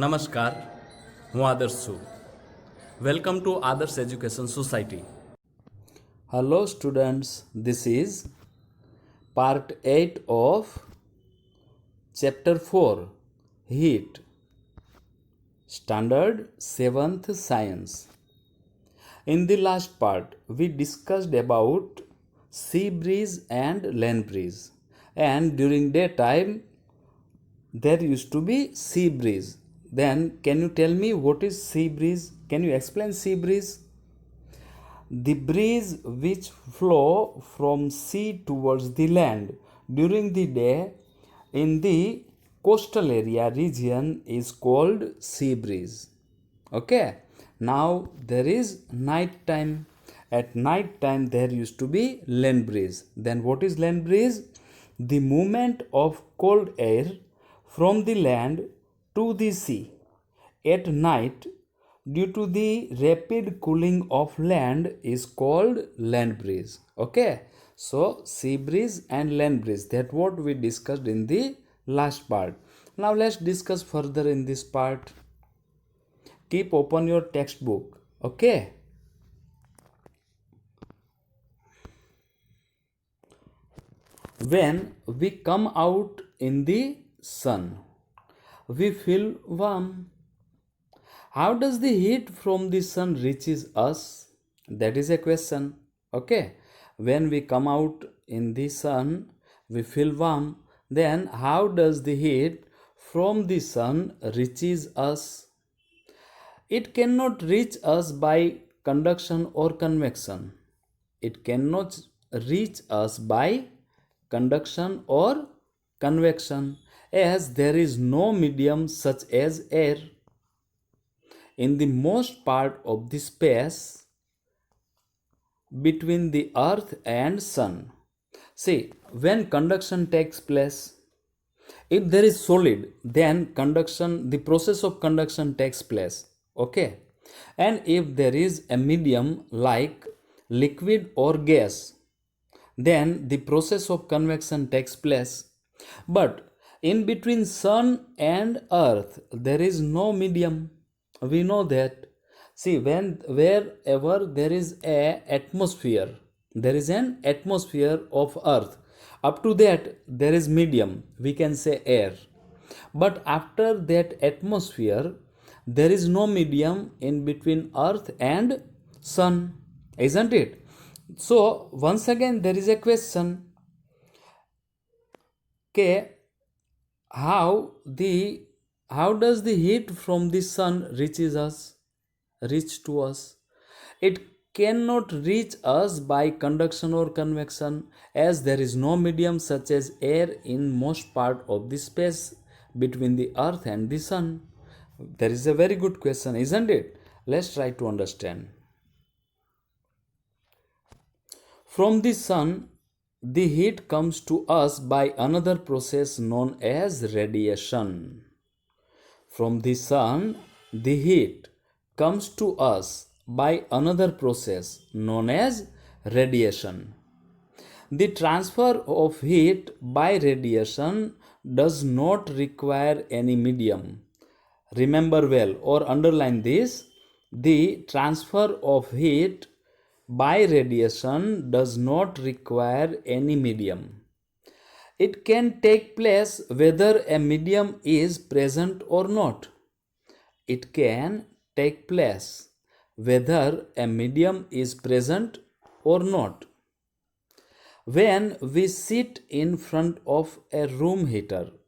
નમસ્કાર, હું આદર્શ છું. વેલકમ ટુ આદર્શ education society. Hello students, this is part 8 of chapter 4, Heat, standard 7th science. In the last part, we discussed about sea breeze and land breeze. And during daytime, there used to be sea breeze. Then, can you tell me what is sea breeze? Can you explain sea breeze? The breeze which flow from sea towards the land during the day in the coastal area region is called sea breeze. Okay, now there is night time. At night time there used to be land breeze. Then what is land breeze? The movement of cold air from the land to the sea at night due to the rapid cooling of land is called land breeze. Okay, so sea breeze and land breeze, that what we discussed in the last part. Now let's discuss further in this part. Keep open your textbook. Okay, when we come out in the sun we feel warm. How does the heat from the sun reaches us? That is a question. Okay, when we come out in the sun we feel warm. Then how does the heat from the sun reaches us? It cannot reach us by conduction or convection. It cannot reach us by conduction or convection, as there is no medium such as air in the most part of the space between the earth and sun. See, when conduction takes place, if there is solid, then the process of conduction takes place. Okay, and if there is a medium like liquid or gas, then the process of convection takes place. But in between sun and earth there is no medium. We know that. See, wherever there is a atmosphere, there is an atmosphere of earth. Up to that there is medium, we can say air. But after that atmosphere there is no medium in between earth and sun, isn't it? So once again there is a question, okay, how does the heat from the sun reach to us? It cannot reach us by conduction or convection, as there is no medium such as air in most part of the space between the earth and the sun. That is a very good question, isn't it? Let's try to understand. From the sun the heat comes to us by another process known as radiation. From the sun, the heat comes to us by another process known as radiation. The transfer of heat by radiation does not require any medium. Remember well or underline this: the transfer of heat by radiation does not require any medium. It can take place whether a medium is present or not. It can take place whether a medium is present or not. When we sit in front of a room heater,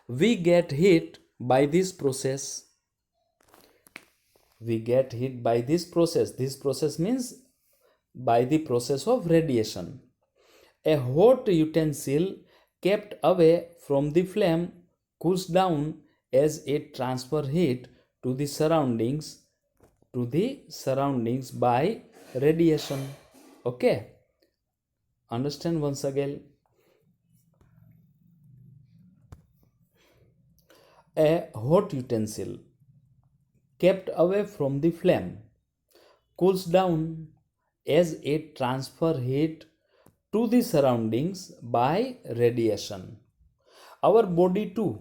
we get heat by this process. This process means by the process of radiation. A hot utensil kept away from the flame cools down as it transfers heat to the surroundings by radiation. Okay, understand once again. A hot utensil kept away from the flame cools down as it transfers heat to the surroundings by radiation. our body too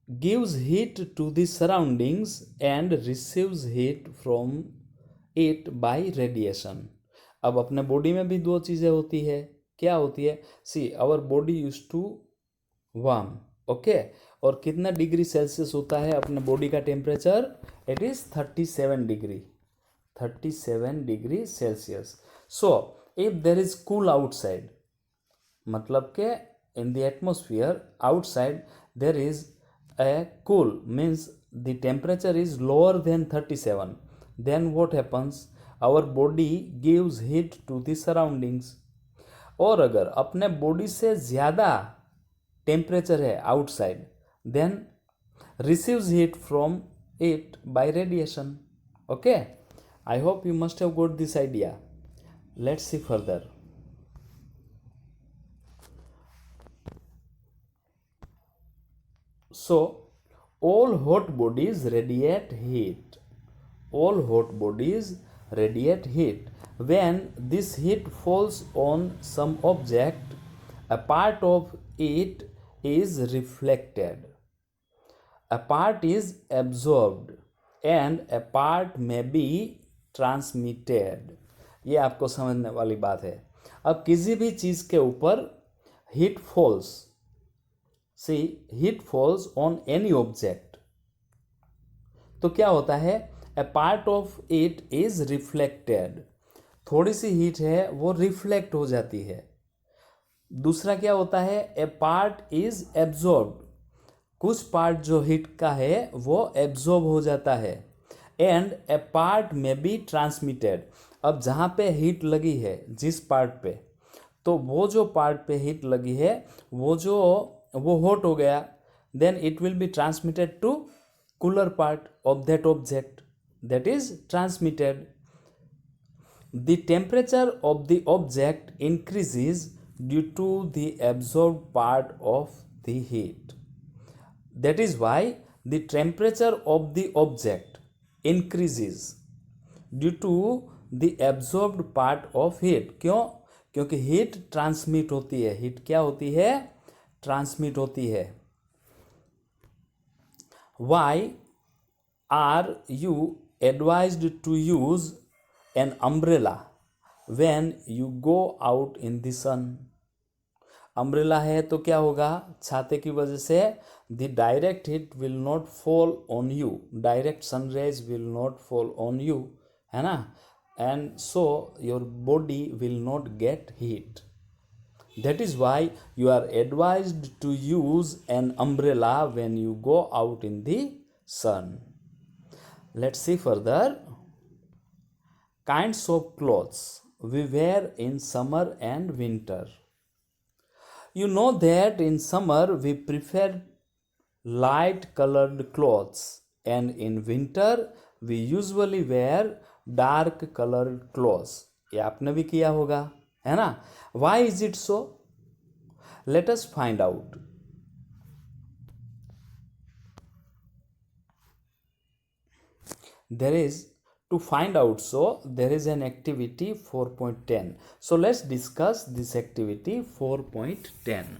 gives heat to the surroundings and receives heat from it by radiation. अब अपने body में भी दो चीज़ें होती है, क्या होती है? See our body use to warm, okay, और कितना डिग्री सेल्सियस होता है अपने बॉडी का temperature? It is 37 degree Celsius. So if there is cool outside, मतलब के in the atmosphere outside there is a cool, means the temperature is lower than 37, then what happens? Our body gives heat to the surroundings. और अगर अपने body से ज़्यादा temperature है outside, then receives heat from it by radiation. Okay, I hope you must have got this idea. Let's see further. So, all hot bodies radiate heat. All hot bodies radiate heat. When this heat falls on some object, a part of it is reflected, a part is absorbed, and a part may be transmitted. ये आपको समझने वाली बात है. अब किसी भी चीज़ के ऊपर heat falls, see heat falls on any object, तो क्या होता है? a part of it is reflected. थोड़ी सी हीट है वो रिफ्लेक्ट हो जाती है. दूसरा क्या होता है? a part is absorbed. कुछ पार्ट जो हीट का है वो एब्जॉर्ब हो जाता है. And a part may be transmitted. अब जहाँ पे हीट लगी है जिस पार्ट पे, तो वो जो पार्ट पे हीट लगी है वो हॉट हो गया, then it will be transmitted to cooler part of that object, that is transmitted. The temperature of the object increases due to the absorbed part of the heat. That is why the temperature of the object increases due to the absorbed part of heat. क्यों? क्योंकि heat transmit होती है. Heat क्या होती है? Transmit होती है. Why are you advised to use an umbrella when you go out in the sun? Umbrella है तो क्या होगा? छाते की वजह से the direct heat will not fall on you, direct sunrays will not fall on you, है ना, and so your body will not get heat. That is why you are advised to use an umbrella when you go out in the sun. Let's see further. Kinds of clothes we wear in summer and winter. You know that in summer we prefer light colored clothes, and in winter we usually wear dark colored clothes. ये आपने भी किया होगा, है ना? Why is it so? Let us find out. To find out, so there is an activity 4.10. So let's discuss this activity 4.10.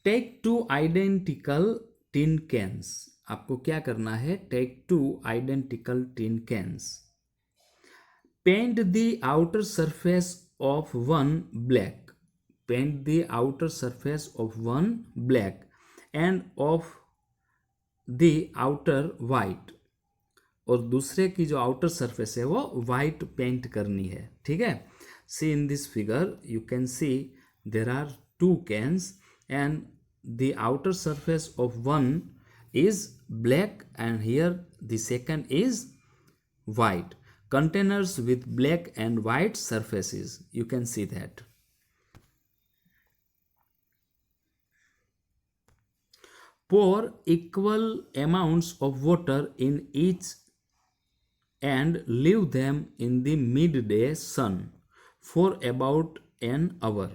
Take two identical tin cans. आपको क्या करना है? Take two identical tin cans. Paint the outer surface of one black. Paint the outer surface of one black and of the outer white. और दूसरे की जो outer surface है वो वाइट पेंट करनी है. ठीक है. See in this figure you can see there are two cans and the outer surface of one is black and here the second is white. Containers with black and white surfaces, you can see that. Pour equal amounts of water in each and leave them in the midday sun for about an hour.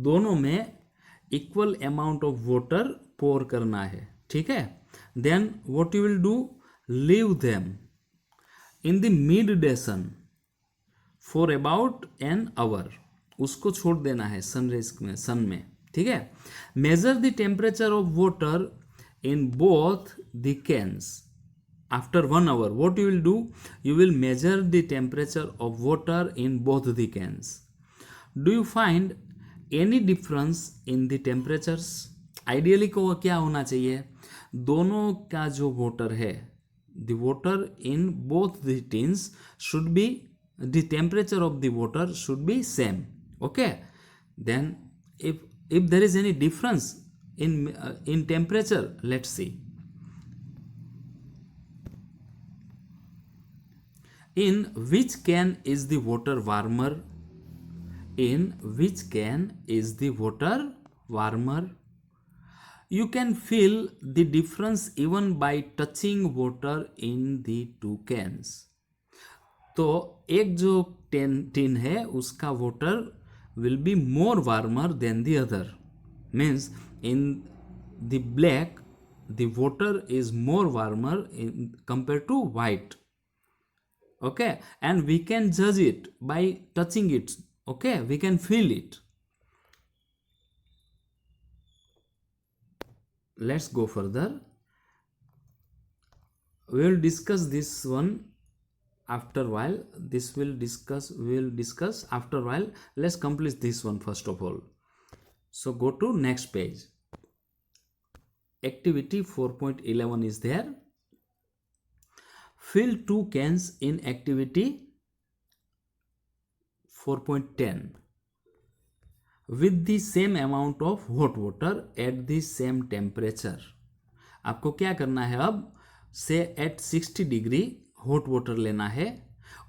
दोनों में equal amount of water pour करना है. ठीक है. Then what you will do? Leave them in the midday sun for about an hour. उसको छोड़ देना है सनरेज में, सन में, ठीक है। Measure the temperature of water in both the cans after 1 hour. What you will do, you will measure the temperature of water in both the cans. Do you find any difference in the temperatures? Ideally को क्या होना चाहिए, दोनों का जो water है, the water in both the tins should be, the temperature of the water should be same. Okay, then if there is any difference in temperature, let's see. In which can is the water warmer? In which can is the water warmer? You can feel the difference even by touching water in the two cans. तो एक जो tin है उसका water will be more warmer than the other. Means in the black the water is more warmer in compared to white. Okay, and we can judge it by touching it. Okay, we can feel it. Let's go further. We will discuss this one after a while. We will discuss after a while. Let's complete this one first of all. So go to next page. Activity 4.11 is there. Fill 2 cans in activity 4.10 with the same amount of hot water at the same temperature. आपको क्या करना है, अब से at 60 degree hot water लेना है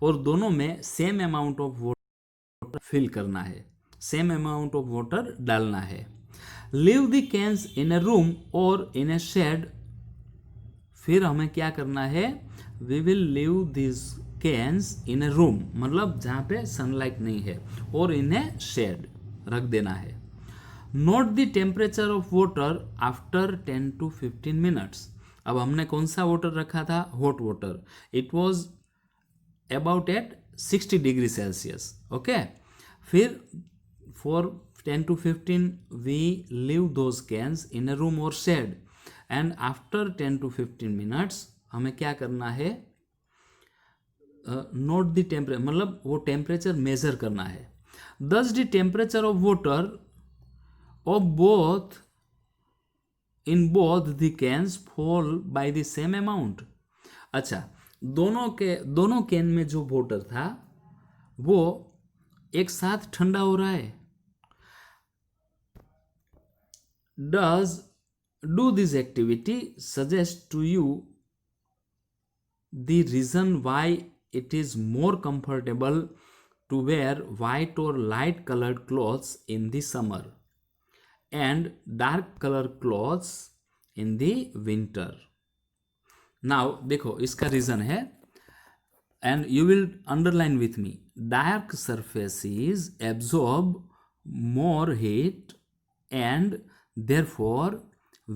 और दोनों में same amount of water fill करना है, सेम अमाउंट ऑफ वाटर डालना है. Leave the cans in a room और इन अ शेड. फिर हमें क्या करना है, we will leave this cans in a room, मतलब जहाँ पे सनलाइट नहीं है, और इन ए शेड रख देना है. Note the temperature of water after 10 to 15 minutes. अब हमने कौन सा वाटर रखा था, hot water. It was about at 60 degree Celsius. Okay, फिर for 10 to 15 we leave those cans in a room और shade, and after 10 to 15 minutes हमें क्या करना है, नोट द टेम्परेचर, मतलब वो टेम्परेचर मेजर करना है. दस the temperature of water of both in both the cans fall by the same amount. अच्छा, दोनों कैन में जो वाटर था वो एक साथ ठंडा हो रहा है. Do this activity suggest to you the reason why it is more comfortable to wear white or light colored clothes in the summer and dark colored clothes in the winter. Now देखो इसका reason है, and you will underline with me. Dark surfaces absorb more heat and therefore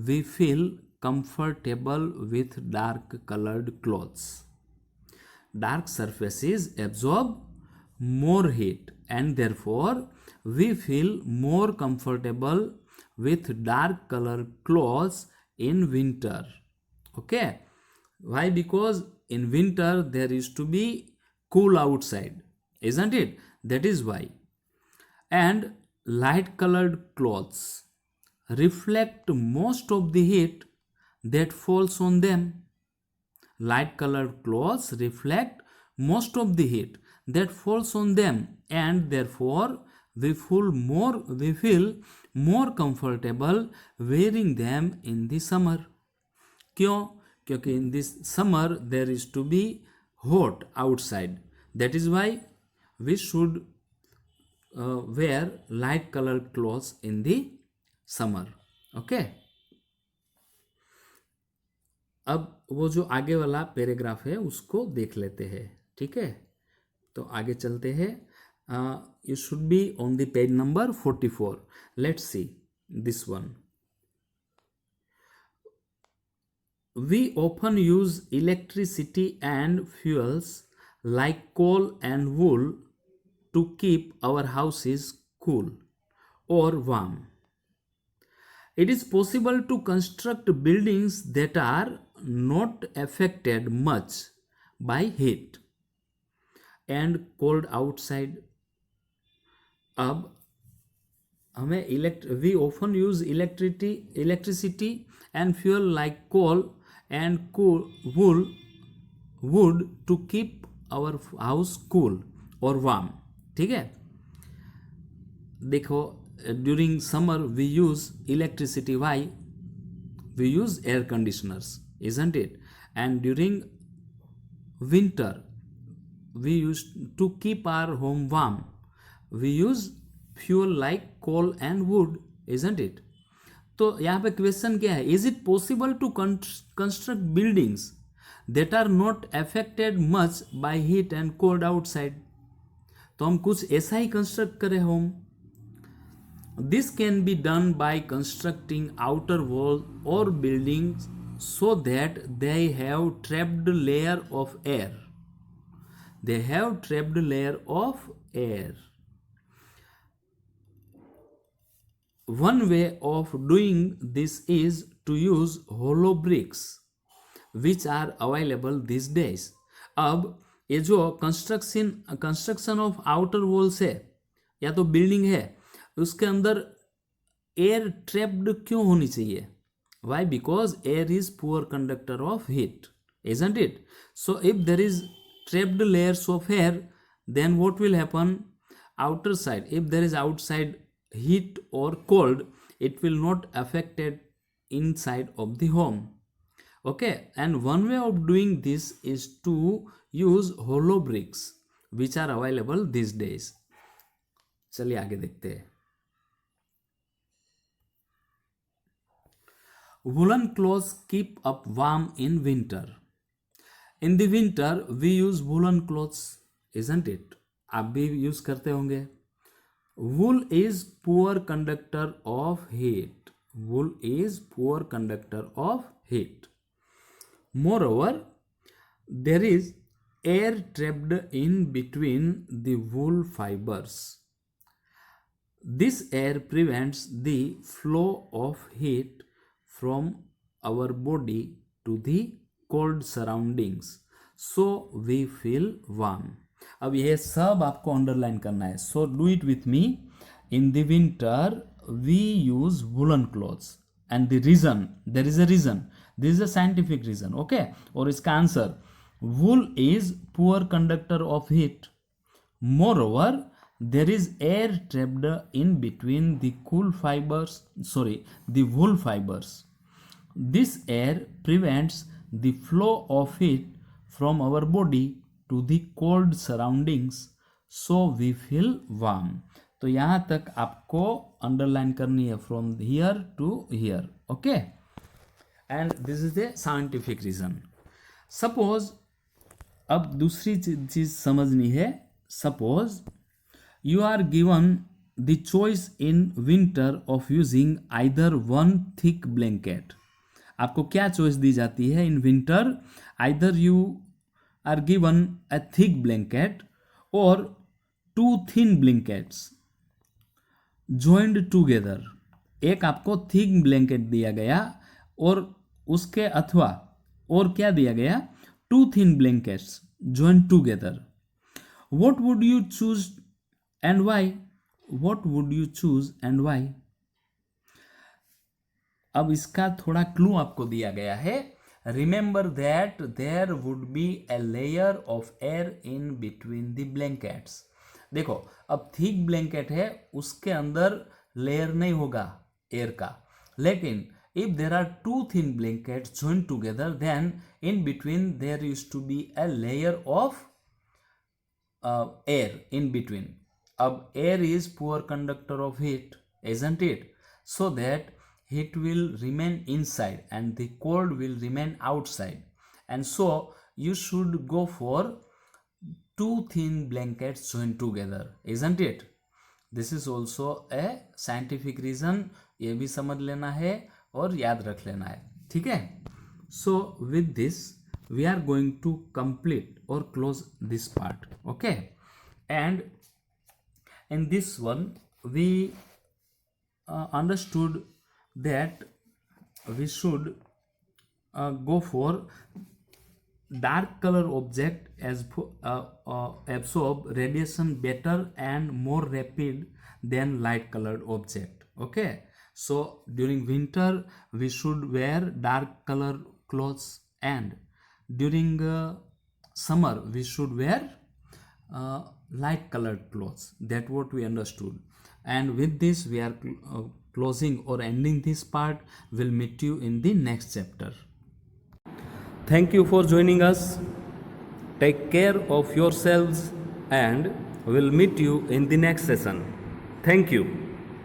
we feel comfortable with dark colored clothes. Dark surfaces absorb more heat and therefore we feel more comfortable with dark colored clothes in winter. Okay, why? Because in winter there is to be cool outside, isn't it? That is why. And light colored clothes reflect most of the heat that falls on them. Light colored clothes reflect most of the heat that falls on them, and therefore we feel more comfortable wearing them in the summer. क्यों? क्योंकि in this summer there is to be hot outside. That is why we should wear light colored clothes in the summer. Okay, अब वो जो आगे वाला paragraph है उसको देख लेते हैं. ठीक है, तो आगे चलते हैं. You should be on the page number 44. Let's see this one. We often use electricity and fuels like coal and wool to keep our houses cool or warm. It is possible to construct buildings that are not affected much by heat and cold outside. अब हमें we often use electricity and fuel like coal and wood to keep our house cool or warm. ठीक है, देखो, during summer we use electricity. Why? We use air conditioners, isn't it? And during winter we use to keep our home warm, we use fuel like coal and wood, isn't it? तो यहाँ पे question क्या है, is it possible to construct buildings that are not affected much by heat and cold outside. तो हम कुछ ऐसा ही कंस्ट्रक्ट करें home. This can be done by constructing outer wall और buildings so that they have trapped layer of air. They have trapped layer of air. One way of doing this is to use hollow bricks which are available these days. अब ये जो construction of outer walls है या तो building है, उसके अंदर air trapped क्यों होनी चाहिए? Why? Because air is poor conductor of heat, isn't it? So if there is trapped layers of air, then what will happen? Outer side, if there is outside heat or cold, it will not affect it inside of the home. Okay, and one way of doing this is to use hollow bricks which are available these days. चलिए आगे देखते हैं. Woolen clothes keep up warm in winter. In the winter we use woolen clothes, isn't it? आप भी use करते होंगे. Wool is poor conductor of heat. Wool is poor conductor of heat. Moreover, there is air trapped in between the wool fibers. This air prevents the flow of heat from our body to the cold surroundings, so we feel warm. अब यह सब आपको underline करना है. So do it with me. In the winter we use woolen clothes, and the reason, there is a reason, this is a scientific reason. Okay, और इसका answer, wool is poor conductor of heat. Moreover, there is air trapped in between the the wool fibers. This air prevents the flow of heat from our body to the cold surroundings, so we feel warm. तो यहाँ तक आपको underline करनी है, from here to here. Okay, and this is the scientific reason. Suppose, अब दूसरी चीज समझनी है. Suppose you are given the choice in winter of using either one thick blanket. आपको क्या चॉइस दी जाती है in winter? either you are given a thick blanket or two thin blankets joined together. एक आपको थिक ब्लैंकेट दिया गया और उसके अथवा और क्या दिया गया? Two thin blankets joined together. What would you choose and why? What would you choose and why? अब इसका थोड़ा क्लू आपको दिया गया है. Remember that there would be a layer of air in between the blankets. देखो, अब thick blanket है, उसके अंदर लेयर नहीं होगा एयर का, लेकिन if there are two thin blankets joined together, then in between there used to be a layer of air in between. अब air is poor conductor of heat, isn't it? So that heat will remain inside and the cold will remain outside, and so you should go for two thin blankets joined together, isn't it? This is also a scientific reason. ये भी समझ लेना है और याद रख लेना है, ठीक है? So with this we are going to complete or close this part. Okay, and in this one we understood that we should go for dark color object as absorb radiation better and more rapid than light colored object. Okay, so during winter we should wear dark color clothes, and during summer we should wear light colored clothes. That what we understood. And with this we are closing or ending this part. We'll meet you in the next chapter. Thank you for joining us. Take care of yourselves, and we'll meet you in the next session. Thank you.